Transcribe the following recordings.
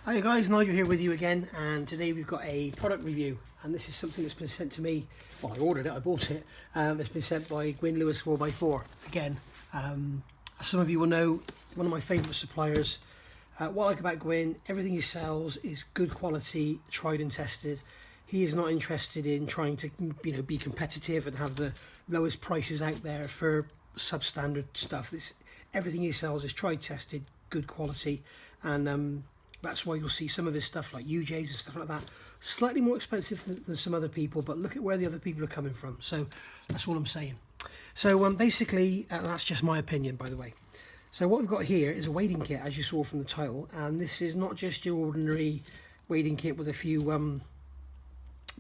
Hi guys, Nigel here with you again, and today we've got a product review, and this is something that's been sent to me. Well, I ordered it, I bought it. It's been sent by Gwyn Lewis 4x4 again. As some of you will know, one of my favourite suppliers. What I like about Gwyn, everything he sells is good quality, tried and tested. He is not interested in trying to, be competitive and have the lowest prices out there for substandard stuff. Everything he sells is tried, tested, good quality, and that's why you'll see some of his stuff like UJs and stuff like that slightly more expensive than some other people, but look at where the other people are coming from. So that's all I'm saying. So basically, that's just my opinion, by the way. So what we've got here is a wading kit, as you saw from the title, and this is not just your ordinary wading kit with a few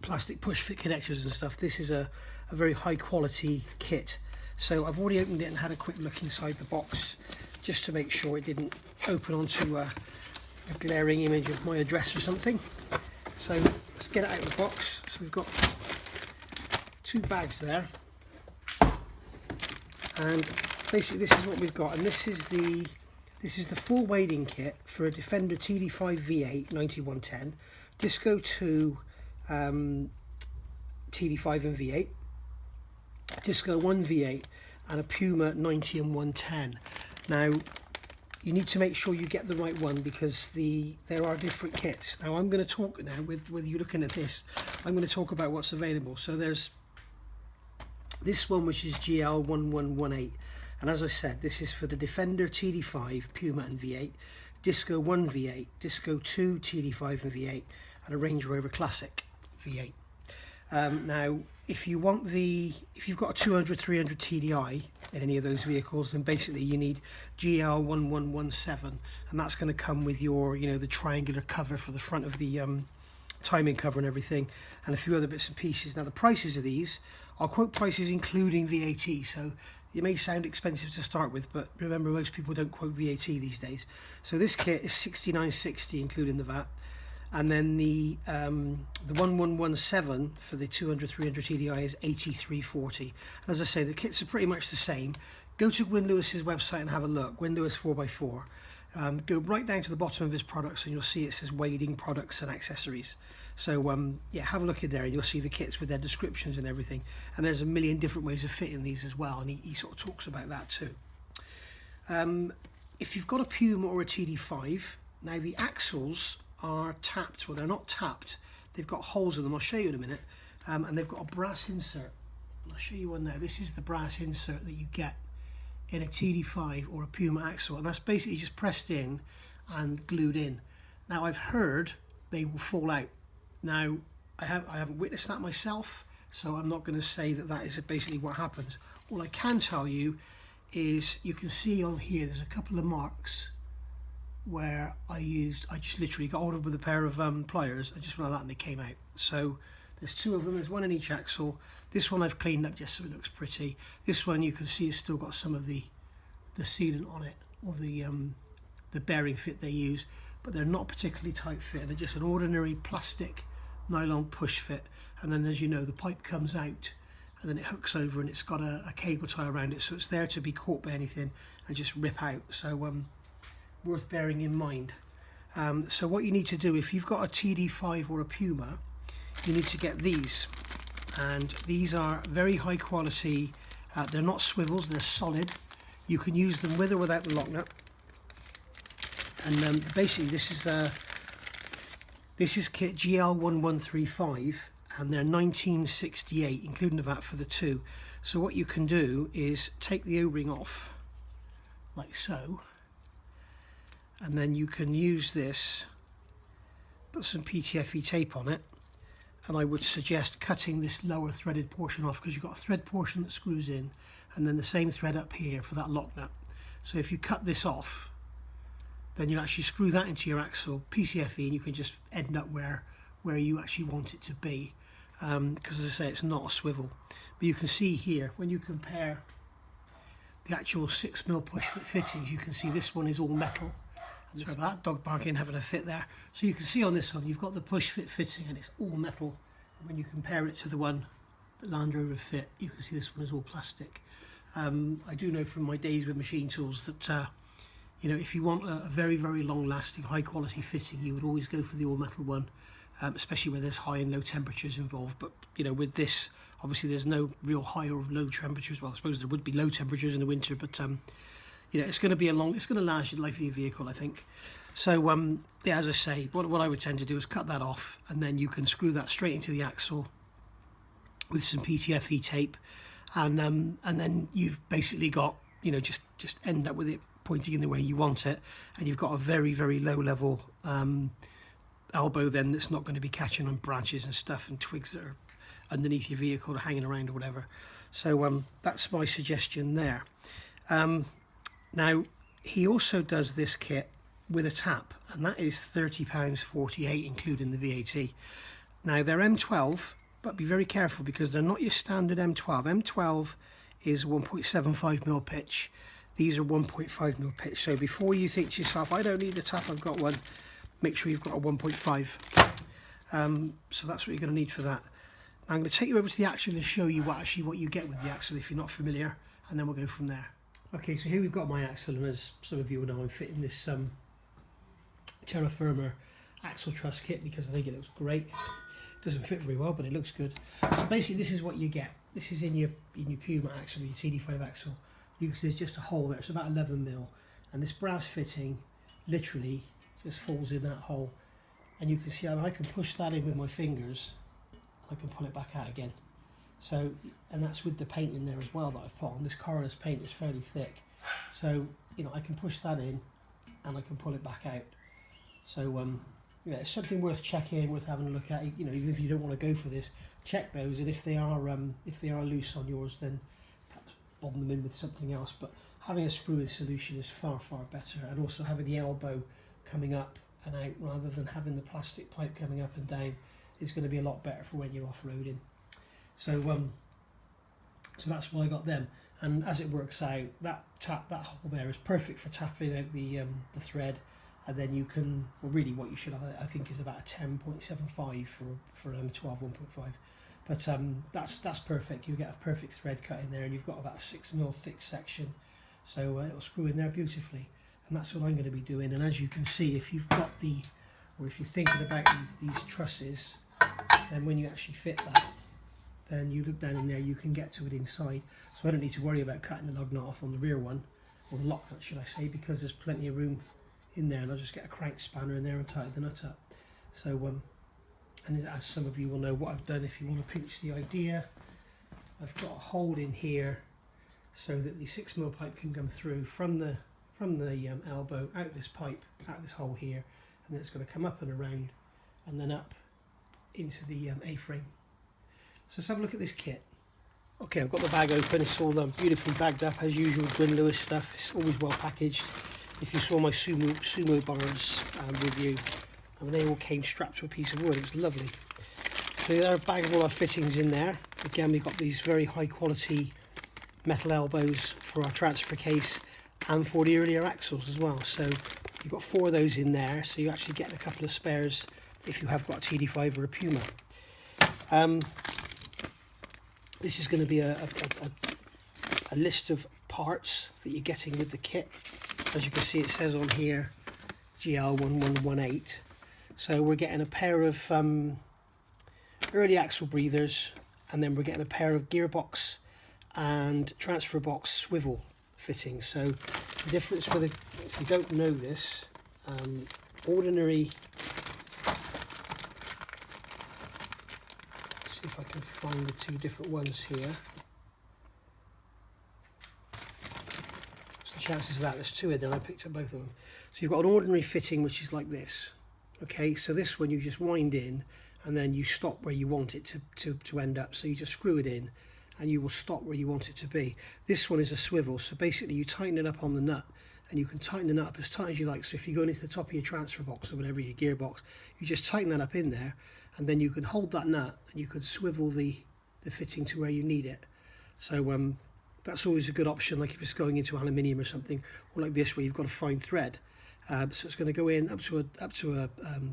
plastic push fit connectors and stuff. This is a very high quality kit. So I've already opened it and had a quick look inside the box just to make sure it didn't open onto a glaring image of my address or something. So let's get it out of the box. So we've got two bags there, and basically this is what we've got, and this is the full wading kit for a Defender TD5 V8 9110, Disco 2 TD5 and V8, Disco 1 V8, and a Puma 90 and 110. Now you need to make sure you get the right one, because there are different kits. Now I'm going to talk now, with you looking at this, I'm going to talk about what's available. So there's this one, which is GL1118, and as I said, this is for the Defender TD5 Puma and V8, Disco 1 V8, Disco 2 TD5 and V8, and a Range Rover Classic V8. Now if you've got a 200 300 TDI in any of those vehicles, then basically you need GL1117, and that's going to come with your the triangular cover for the front of the timing cover and everything, and a few other bits and pieces. Now the prices of these, I'll quote prices including VAT, so it may sound expensive to start with, but remember, most people don't quote VAT these days. So this kit is $69.60 including the VAT, and then the 1117 for the 200 300 TDI is $83.40. As I say, the kits are pretty much the same. Go to Gwyn Lewis's website and have a look, Gwyn Lewis 4x4. Go right down to the bottom of his products and you'll see it says wading products and accessories. So yeah, have a look in there and you'll see the kits with their descriptions and everything, and there's a million different ways of fitting these as well, and he sort of talks about that too. If you've got a Puma or a TD5, now the axles are tapped. Well, they're not tapped, they've got holes in them. I'll show you in a minute. And they've got a brass insert. I'll show you one now. This is the brass insert that you get in a TD5 or a Puma axle, and that's basically just pressed in and glued in. Now I've heard they will fall out. Now I haven't witnessed that myself, so I'm not going to say that is basically what happens. All I can tell you is you can see on here there's a couple of marks where I just literally got hold of with a pair of pliers. I just went like that and they came out. So there's two of them, there's one in each axle. This one I've cleaned up just so it looks pretty. This one you can see has still got some of the sealant on it, or the bearing fit they use, but they're not particularly tight fit. They're just an ordinary plastic nylon push fit, and then, as you know, the pipe comes out and then it hooks over and it's got a cable tie around it, so it's there to be caught by anything and just rip out. So worth bearing in mind. So what you need to do, if you've got a TD5 or a Puma, you need to get these, and these are very high quality. They're not swivels, they're solid. You can use them with or without the lock nut, and basically this is kit GL1135, and they're 1968 including the VAT for the two. So what you can do is take the O-ring off like so, and then you can use this, put some PTFE tape on it, and I would suggest cutting this lower threaded portion off, because you've got a thread portion that screws in and then the same thread up here for that lock nut. So if you cut this off, then you actually screw that into your axle, PTFE, and you can just end up where you actually want it to be, because as I say, it's not a swivel. But you can see here, when you compare the actual 6mm push fit fittings, you can see this one is all metal. Sorry about that, dog barking, having a fit there. So you can see on this one, you've got the push fit fitting and it's all metal. When you compare it to the one that Land Rover fit, you can see this one is all plastic. I do know from my days with machine tools that You know, if you want a very, very long lasting, high quality fitting, you would always go for the all metal one, especially where there's high and low temperatures involved. But, you know, with this, obviously there's no real high or low temperatures. Well, I suppose there would be low temperatures in the winter, but, you know, it's going to be it's going to last the life of your vehicle, I think. So, yeah, as I say, what I would tend to do is cut that off, and then you can screw that straight into the axle with some PTFE tape, and then you've basically got, you know, just end up with it pointing in the way you want it, and you've got a very, very low level elbow then that's not going to be catching on branches and stuff and twigs that are underneath your vehicle or hanging around or whatever. So that's my suggestion there. Now, he also does this kit with a tap, and that is £30.48 including the VAT. Now, they're M12, but be very careful because they're not your standard M12. M12 is 1.75mm pitch. These are 1.5mm pitch. So before you think to yourself, I don't need the tap, I've got one, make sure you've got a 1.5. So that's what you're going to need for that. Now, I'm going to take you over to the axle and show you what you get with the axle if you're not familiar, and then we'll go from there. Okay, so here we've got my axle, and as some of you will know, I'm fitting this Terra Firma axle truss kit because I think it looks great. It doesn't fit very well, but it looks good. So basically, this is what you get. This is in your Puma axle, your TD5 axle. You can see there's just a hole there. It's about 11mm, and this brass fitting literally just falls in that hole. And you can see I can push that in with my fingers. I can pull it back out again. So, and that's with the paint in there as well that I've put on. This Corollas paint is fairly thick, so you know I can push that in, and I can pull it back out. So yeah, it's something worth checking, worth having a look at. You know, even if you don't want to go for this, check those, and if they are loose on yours, then perhaps bob them in with something else. But having a screw-in solution is far, far better, and also having the elbow coming up and out rather than having the plastic pipe coming up and down is going to be a lot better for when you're off-roading. So so that's why I got them, and as it works out, that hole there is perfect for tapping out the thread, and then you can, well, really what you should I think is about a 10.75 for M12 1.5, but that's perfect. You get a perfect thread cut in there, and you've got about a 6mm thick section, so it'll screw in there beautifully, and that's what I'm going to be doing. And as you can see, if you've got if you're thinking about these trusses, then when you actually fit that, then you look down in there, you can get to it inside. So I don't need to worry about cutting the lug nut off on the rear one, or the lock nut should I say, because there's plenty of room in there, and I'll just get a crank spanner in there and tighten the nut up. So and as some of you will know, what I've done, if you want to pinch the idea, I've got a hole in here so that the 6mm pipe can come through from the elbow, out this pipe, out this hole here, and then it's going to come up and around and then up into the A-frame. So let's have a look at this kit. Okay, I've got the bag open. It's all beautifully bagged up as usual. Gwyn Lewis stuff. It's always well packaged. If you saw my sumo bars review, they all came strapped to a piece of wood. It was lovely. So there are a bag of all our fittings in there. Again, we've got these very high quality metal elbows for our transfer case and for the earlier axles as well. So you've got 4 of those in there. So you actually get a couple of spares if you have got a TD5 or a Puma. This is going to be a list of parts that you're getting with the kit. As you can see, it says on here GL1118. So we're getting a pair of early axle breathers, and then we're getting a pair of gearbox and transfer box swivel fittings. So the difference with it, if you don't know this, ordinary, see if I can find the 2 different ones here. What's the chances of that? There's 2 in there, I picked up both of them. So you've got an ordinary fitting which is like this. Okay, so this one you just wind in and then you stop where you want it to end up. So you just screw it in and you will stop where you want it to be. This one is a swivel, so basically you tighten it up on the nut, and you can tighten the nut up as tight as you like. So if you're going into the top of your transfer box or whatever, your gearbox, you just tighten that up in there, and then you can hold that nut and you can swivel the fitting to where you need it. So that's always a good option, like if it's going into aluminium or something, or like this where you've got a fine thread. So it's going to go in up to a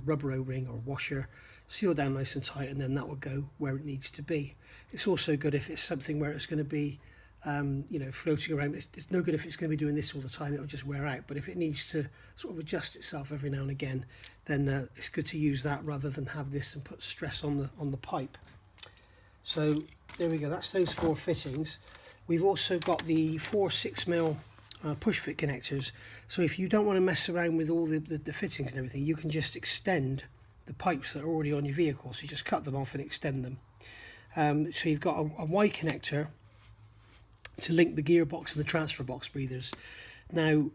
rubber O-ring or washer, seal down nice and tight, and then that will go where it needs to be. It's also good if it's something where it's going to be you know, floating around. It's no good if it's going to be doing this all the time, it'll just wear out. But if it needs to sort of adjust itself every now and again, then it's good to use that rather than have this and put stress on the pipe. So there we go, that's those 4 fittings. We've also got the 4 6mm push fit connectors. So if you don't want to mess around with all the fittings and everything, you can just extend the pipes that are already on your vehicle. So you just cut them off and extend them. So you've got a Y connector to link the gearbox and the transfer box breathers. Now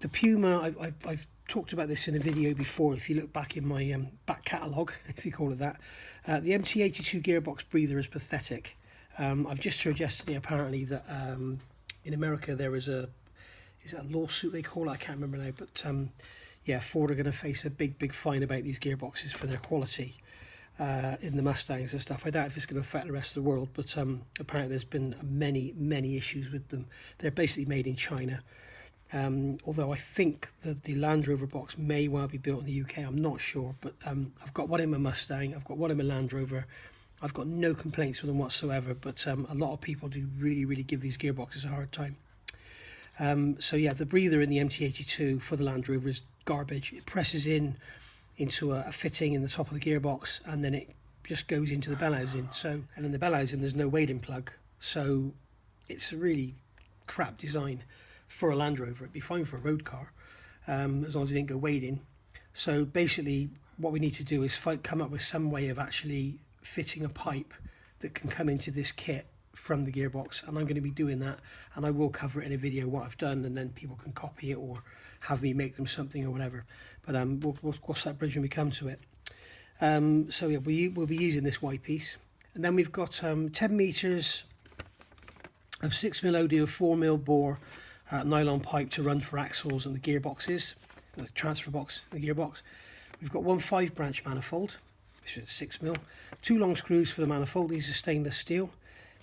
the Puma, I've talked about this in a video before. If you look back in my back catalogue, if you call it that, the MT82 gearbox breather is pathetic. I've just heard yesterday apparently that in America there is a lawsuit they call it, I can't remember now, but yeah, Ford are going to face a big fine about these gearboxes for their quality in the Mustangs and stuff. I doubt if it's going to affect the rest of the world, but apparently there's been many issues with them. They're basically made in China. Although I think that the Land Rover box may well be built in the UK, I'm not sure, but I've got one in my Mustang, I've got one in my Land Rover. I've got no complaints with them whatsoever, but a lot of people do really give these gearboxes a hard time. So yeah, the breather in the MT82 for the Land Rover is garbage. It presses into a fitting in the top of the gearbox, and then it just goes into the bell housing. So, and in the bell housing there's no wading plug, so it's a really crap design for a Land Rover. It'd be fine for a road car, as long as it didn't go wading. So basically what we need to do is come up with some way of actually fitting a pipe that can come into this kit from the gearbox, and I'm going to be doing that, and I will cover it in a video what I've done, and then people can copy it or have me make them something or whatever. But we'll cross that bridge when we come to it. So yeah, we'll be using this Y piece, and then we've got 10 meters of 6mm OD or 4mm bore nylon pipe to run for axles and the gearboxes, the transfer box and the gearbox. We've got one 5-branch manifold, which is 6mm, 2 long screws for the manifold. These are stainless steel.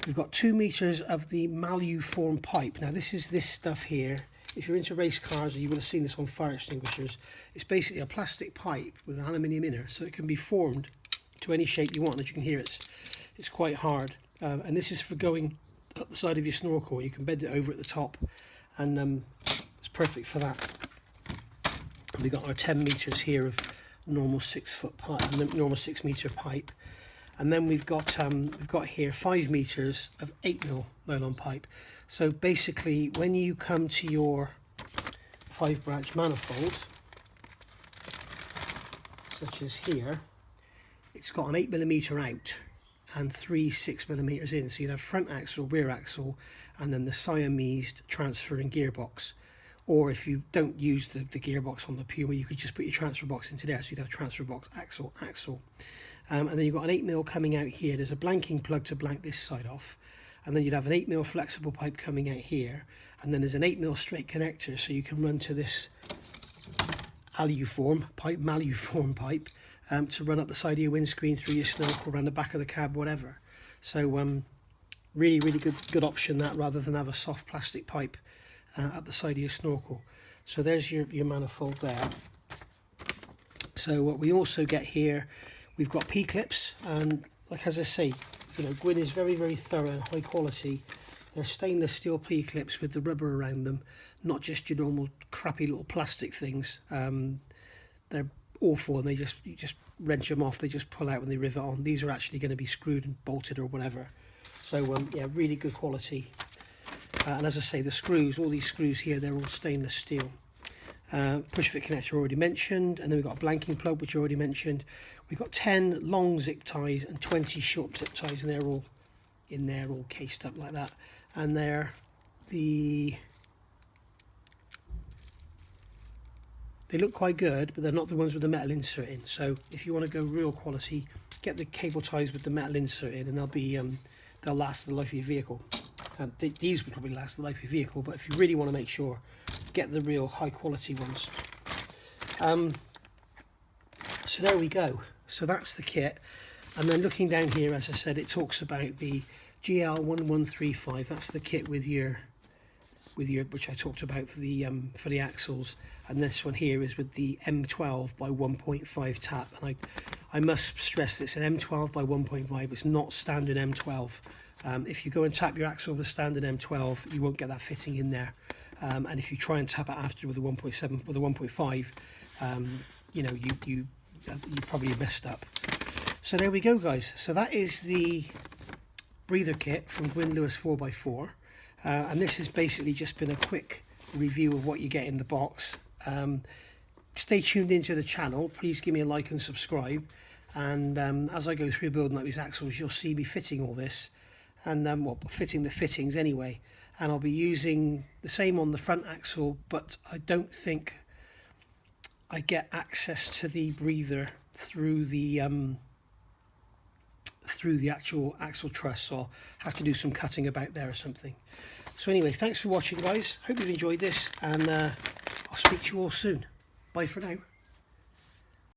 We've got 2 meters of the Manifold pipe. Now this is this stuff here. If you're into race cars, you would have seen this on fire extinguishers. It's basically a plastic pipe with an aluminium inner, so it can be formed to any shape you want. As you can hear, it's quite hard, and this is for going up the side of your snorkel. You can bend it over at the top, and it's perfect for that. We've got our 10 meters here of normal 6-foot pipe, normal 6-meter pipe. And then we've got here 5 meters of 8mm nylon pipe. So basically, when you come to your 5-branch manifold, such as here, it's got an 8mm out and 3 6mm in. So you'd have front axle, rear axle, and then the Siamese transfer and gearbox. Or if you don't use the gearbox on the Puma, you could just put your transfer box into there. So you'd have transfer box, axle. And then you've got an 8mm coming out here. There's a blanking plug to blank this side off. And then you'd have an 8mm flexible pipe coming out here. And then there's an 8mm straight connector, so you can run to this Manifold pipe to run up the side of your windscreen, through your snorkel, around the back of the cab, whatever. So really good option that, rather than have a soft plastic pipe at the side of your snorkel. So there's your manifold there. So what we also get here, we've got P-clips, and like as I say, you know, Gwyn is very thorough and high quality. They're stainless steel P-clips with the rubber around them, not just your normal crappy little plastic things. They're awful, and you just wrench them off. They just pull out when they rivet on. These are actually going to be screwed and bolted or whatever. So yeah, really good quality. And as I say, the screws, all these screws here, they're all stainless steel. Push fit connector already mentioned, and then we've got a blanking plug, which I already mentioned. We've got 10 long zip ties and 20 short zip ties, and they're all in there, all cased up like that. And they look quite good, but they're not the ones with the metal insert in. So if you want to go real quality, get the cable ties with the metal insert in, and they'll last the life of your vehicle. These would probably last the life of your vehicle, but if you really want to make sure, get the real high quality ones. So there we go. So that's the kit. And then looking down here, as I said, it talks about the GL1135. That's the kit with your which I talked about for the axles. And this one here is with the M12 by 1.5 tap. And I must stress that it's an M12 by 1.5. It's not standard M12. If you go and tap your axle with a standard M12, you won't get that fitting in there. And if you try and tap it after with a 1.7, with a 1.5, you know, you probably messed up. So there we go, guys. So that is the breather kit from Gwyn Lewis 4x4. And this has basically just been a quick review of what you get in the box. Stay tuned into the channel. Please give me a like and subscribe. And as I go through building up these axles, you'll see me fitting all this. And well, fitting the fittings anyway. And I'll be using the same on the front axle, but I don't think I get access to the breather through the actual axle truss, so I'll have to do some cutting about there or something. So anyway, thanks for watching, guys. Hope you've enjoyed this, and I'll speak to you all soon. Bye for now.